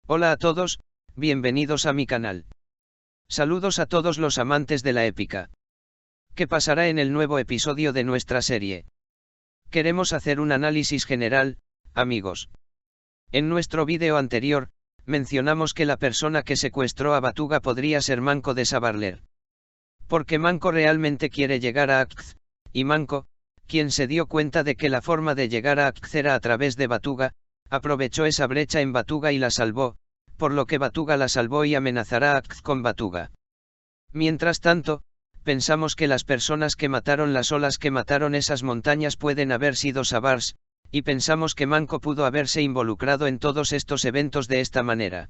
Hola a todos, bienvenidos a mi canal. Saludos a todos los amantes de la épica. ¿Qué pasará en el nuevo episodio de nuestra serie? Queremos hacer un análisis general, amigos. En nuestro vídeo anterior, mencionamos que la persona que secuestró a Batuga podría ser Manco de Savarler. Porque Manco realmente quiere llegar a Akz, y Manco, quien se dio cuenta de que la forma de llegar a Akz era a través de Batuga, aprovechó esa brecha en Batuga y la salvó, por lo que Batuga la salvó y amenazará a Akz con Batuga. Mientras tanto, pensamos que las personas que mataron las olas que mataron esas montañas pueden haber sido Savars, y pensamos que Manco pudo haberse involucrado en todos estos eventos de esta manera.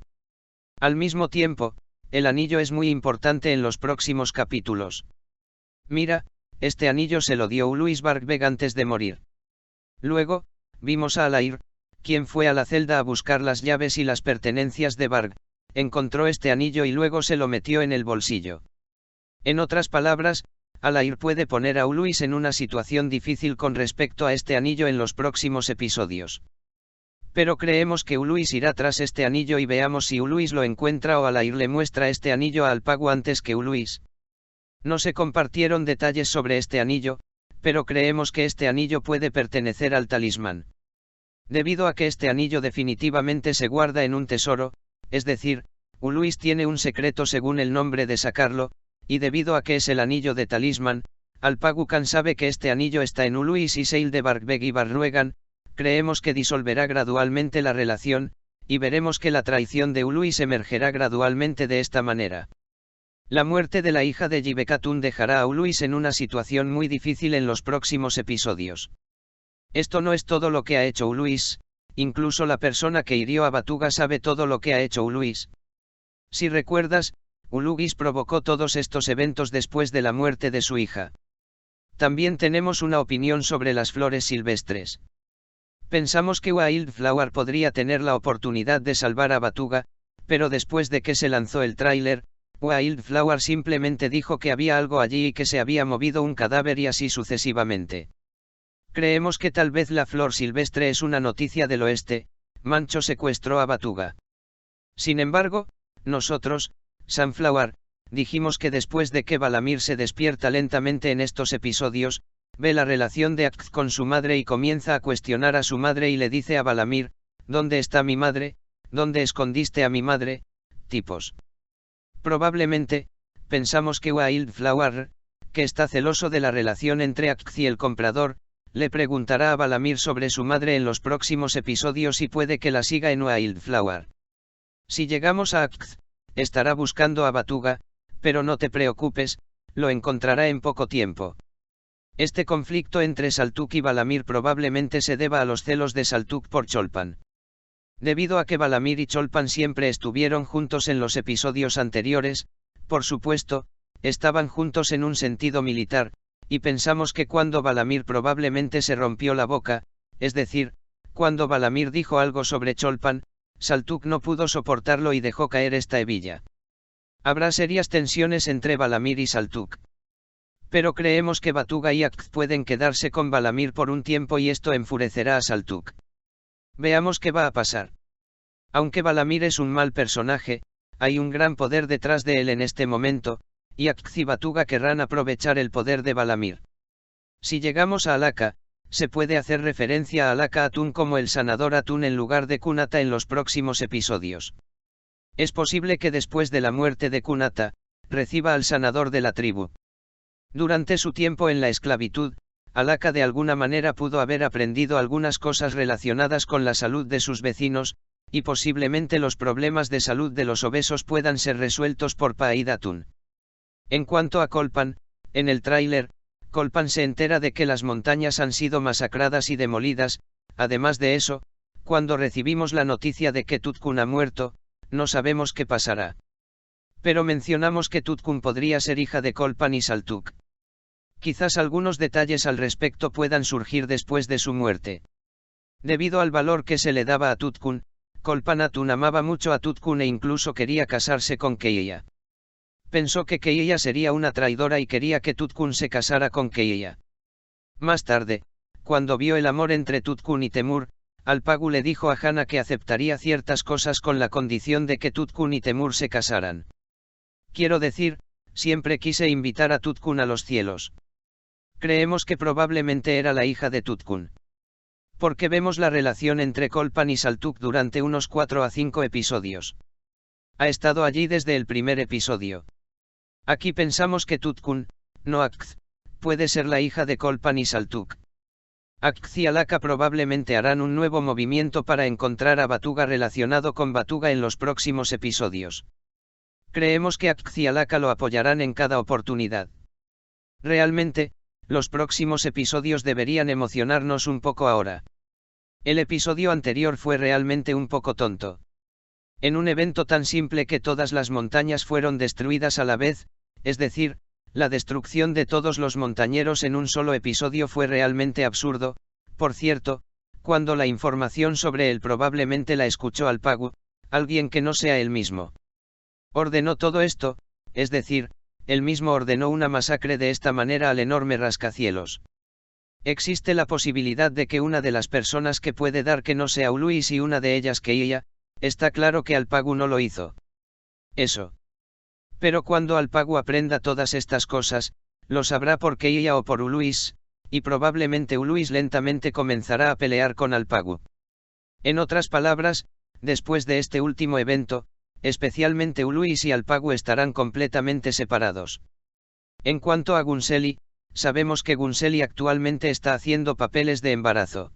Al mismo tiempo, el anillo es muy importante en los próximos capítulos. Mira, este anillo se lo dio Uluis Bargbeg antes de morir. Luego, vimos a Alair, quien fue a la celda a buscar las llaves y las pertenencias de Barg, encontró este anillo y luego se lo metió en el bolsillo. En otras palabras, Alair puede poner a Uluis en una situación difícil con respecto a este anillo en los próximos episodios. Pero creemos que Uluis irá tras este anillo y veamos si Uluis lo encuentra o Alair le muestra este anillo a Alpagu antes que Uluis. No se compartieron detalles sobre este anillo, pero creemos que este anillo puede pertenecer al talismán. Debido a que este anillo definitivamente se guarda en un tesoro, es decir, Uluis tiene un secreto según el nombre de sacarlo, y debido a que es el anillo de talismán, Alpagu Khan sabe que este anillo está en Uluis y Seil de Bargbeg y Barluegan, creemos que disolverá gradualmente la relación, y veremos que la traición de Uluis emergerá gradualmente de esta manera. La muerte de la hija de Yibekatun dejará a Uluis en una situación muy difícil en los próximos episodios. Esto no es todo lo que ha hecho Uluis, incluso la persona que hirió a Batuga sabe todo lo que ha hecho Uluis. Si recuerdas, Uluis provocó todos estos eventos después de la muerte de su hija. También tenemos una opinión sobre las flores silvestres. Pensamos que Wildflower podría tener la oportunidad de salvar a Batuga, pero después de que se lanzó el tráiler, Wildflower simplemente dijo que había algo allí y que se había movido un cadáver y así sucesivamente. Creemos que tal vez la flor silvestre es una noticia del oeste, Mancho secuestró a Batuga. Sin embargo, nosotros, Sunflower, dijimos que después de que Valamir se despierta lentamente en estos episodios, ve la relación de Akz con su madre y comienza a cuestionar a su madre y le dice a Valamir, ¿dónde está mi madre? ¿Dónde escondiste a mi madre? Tipos. Probablemente, pensamos que Wildflower, que está celoso de la relación entre Akz y el comprador, le preguntará a Valamir sobre su madre en los próximos episodios y puede que la siga en Wildflower. Si llegamos a Akz, estará buscando a Batuga, pero no te preocupes, lo encontrará en poco tiempo. Este conflicto entre Saltuk y Valamir probablemente se deba a los celos de Saltuk por Cholpan. Debido a que Valamir y Cholpan siempre estuvieron juntos en los episodios anteriores, por supuesto, estaban juntos en un sentido militar, y pensamos que cuando Valamir probablemente se rompió la boca, es decir, cuando Valamir dijo algo sobre Cholpan, Saltuk no pudo soportarlo y dejó caer esta hebilla. Habrá serias tensiones entre Valamir y Saltuk. Pero creemos que Batuga y Akz pueden quedarse con Valamir por un tiempo y esto enfurecerá a Saltuk. Veamos qué va a pasar. Aunque Valamir es un mal personaje, hay un gran poder detrás de él en este momento, y Akz y Batuga querrán aprovechar el poder de Valamir. Si llegamos a Alaka, se puede hacer referencia a Alaka Atun como el sanador Atun en lugar de Kunata en los próximos episodios. Es posible que después de la muerte de Kunata, reciba al sanador de la tribu. Durante su tiempo en la esclavitud, Alaka de alguna manera pudo haber aprendido algunas cosas relacionadas con la salud de sus vecinos, y posiblemente los problemas de salud de los obesos puedan ser resueltos por Paid Atun. En cuanto a Colpan, en el tráiler, Colpan se entera de que las montañas han sido masacradas y demolidas, además de eso, cuando recibimos la noticia de que Tutkun ha muerto, no sabemos qué pasará. Pero mencionamos que Tutkun podría ser hija de Colpan y Saltuk. Quizás algunos detalles al respecto puedan surgir después de su muerte. Debido al valor que se le daba a Tutkun, Colpan Atun amaba mucho a Tutkun e incluso quería casarse con Keiya. Pensó que Keiya sería una traidora y quería que Tutkun se casara con Keiya. Más tarde, cuando vio el amor entre Tutkun y Temur, Alpagu le dijo a Hana que aceptaría ciertas cosas con la condición de que Tutkun y Temur se casaran. Quiero decir, siempre quise invitar a Tutkun a los cielos. Creemos que probablemente era la hija de Tutkun. Porque vemos la relación entre Kolpan y Saltuk durante unos 4 a 5 episodios. Ha estado allí desde el primer episodio. Aquí pensamos que Tutkun, no Akz, puede ser la hija de Kolpan y Saltuk. Akz y Alaka probablemente harán un nuevo movimiento para encontrar a Batuga relacionado con Batuga en los próximos episodios. Creemos que Akz y Alaka lo apoyarán en cada oportunidad. Realmente, los próximos episodios deberían emocionarnos un poco ahora. El episodio anterior fue realmente un poco tonto. En un evento tan simple que todas las montañas fueron destruidas a la vez, es decir, la destrucción de todos los montañeros en un solo episodio fue realmente absurdo. Por cierto, cuando la información sobre él probablemente la escuchó Alpagu, alguien que no sea él mismo. Ordenó todo esto, es decir, él mismo ordenó una masacre de esta manera al enorme rascacielos. Existe la posibilidad de que una de las personas que puede dar que no sea Uluis y una de ellas que ella, está claro que Alpagu no lo hizo. Eso. Pero cuando Alpagu aprenda todas estas cosas, lo sabrá por ella o por Uluis, y probablemente Uluis lentamente comenzará a pelear con Alpagu. En otras palabras, después de este último evento, especialmente Uluis y Alpagu estarán completamente separados. En cuanto a Gunseli, sabemos que Gunseli actualmente está haciendo papeles de embarazo.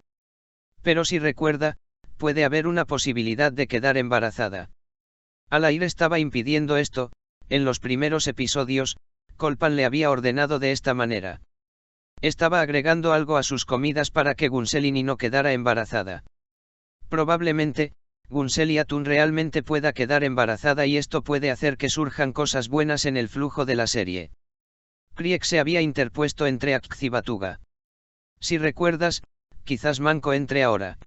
Pero si recuerda, puede haber una posibilidad de quedar embarazada. Alair estaba impidiendo esto. En los primeros episodios, Kolpan le había ordenado de esta manera. Estaba agregando algo a sus comidas para que Gunselin no quedara embarazada. Probablemente, Gunseli Atun realmente pueda quedar embarazada y esto puede hacer que surjan cosas buenas en el flujo de la serie. Krieg se había interpuesto entre Akz y Batuga. Si recuerdas, quizás Manco entre ahora.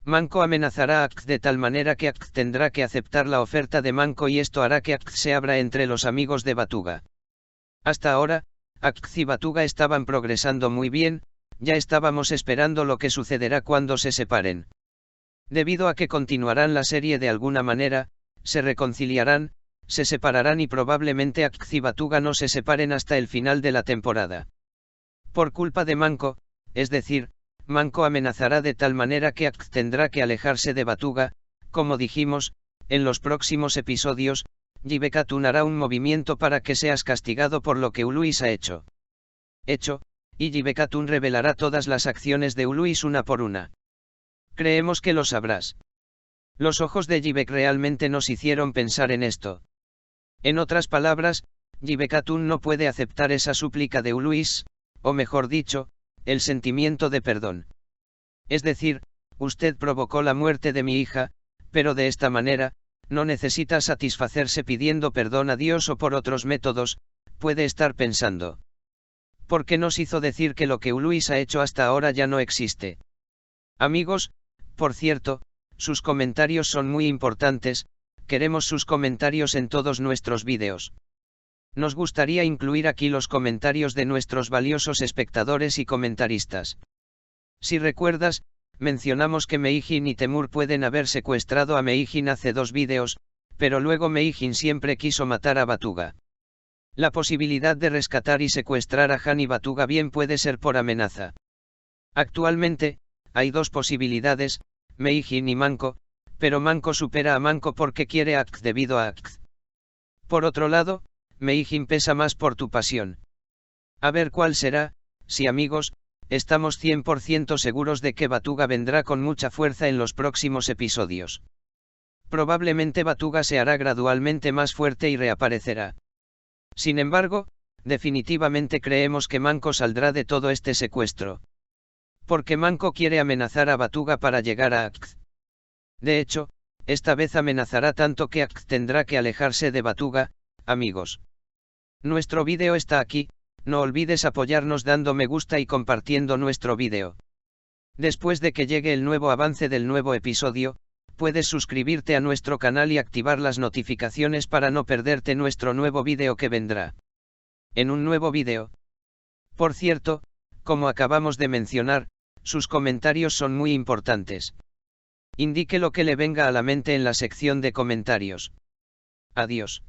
Manco amenazará a Akz de tal manera que Akz tendrá que aceptar la oferta de Manco y esto hará que Akz se abra entre los amigos de Batuga. Hasta ahora, Akz y Batuga estaban progresando muy bien, ya estábamos esperando lo que sucederá cuando se separen. Debido a que continuarán la serie de alguna manera, se reconciliarán, se separarán y probablemente Akz y Batuga no se separen hasta el final de la temporada. Por culpa de Manco, es decir, Manco amenazará de tal manera que Akz tendrá que alejarse de Batuga, como dijimos, en los próximos episodios, Jibekatun hará un movimiento para que seas castigado por lo que Uluis ha hecho. Y Jibekatun revelará todas las acciones de Uluis una por una. Creemos que lo sabrás. Los ojos de Jibek realmente nos hicieron pensar en esto. En otras palabras, Jibekatun no puede aceptar esa súplica de Uluis, o mejor dicho, el sentimiento de perdón. Es decir, usted provocó la muerte de mi hija, pero de esta manera, no necesita satisfacerse pidiendo perdón a Dios o por otros métodos, puede estar pensando. ¿Por qué nos hizo decir que lo que Uluis ha hecho hasta ahora ya no existe? Amigos, por cierto, sus comentarios son muy importantes, queremos sus comentarios en todos nuestros vídeos. Nos gustaría incluir aquí los comentarios de nuestros valiosos espectadores y comentaristas. Si recuerdas, mencionamos que Meijin y Temur pueden haber secuestrado a Meijin hace 2 vídeos, pero luego Meijin siempre quiso matar a Batuga. La posibilidad de rescatar y secuestrar a Han y Batuga bien puede ser por amenaza. Actualmente, hay 2 posibilidades, Meijin y Manco, pero Manco supera a Manco porque quiere a Akz debido a Akz. Por otro lado, Meijin pesa más por tu pasión. A ver cuál será, sí amigos, estamos 100% seguros de que Batuga vendrá con mucha fuerza en los próximos episodios. Probablemente Batuga se hará gradualmente más fuerte y reaparecerá. Sin embargo, definitivamente creemos que Manco saldrá de todo este secuestro. Porque Manco quiere amenazar a Batuga para llegar a Akz. De hecho, esta vez amenazará tanto que Akz tendrá que alejarse de Batuga, amigos. Nuestro vídeo está aquí, no olvides apoyarnos dando me gusta y compartiendo nuestro vídeo. Después de que llegue el nuevo avance del nuevo episodio, puedes suscribirte a nuestro canal y activar las notificaciones para no perderte nuestro nuevo vídeo que vendrá. En un nuevo vídeo. Por cierto, como acabamos de mencionar, sus comentarios son muy importantes. Indique lo que le venga a la mente en la sección de comentarios. Adiós.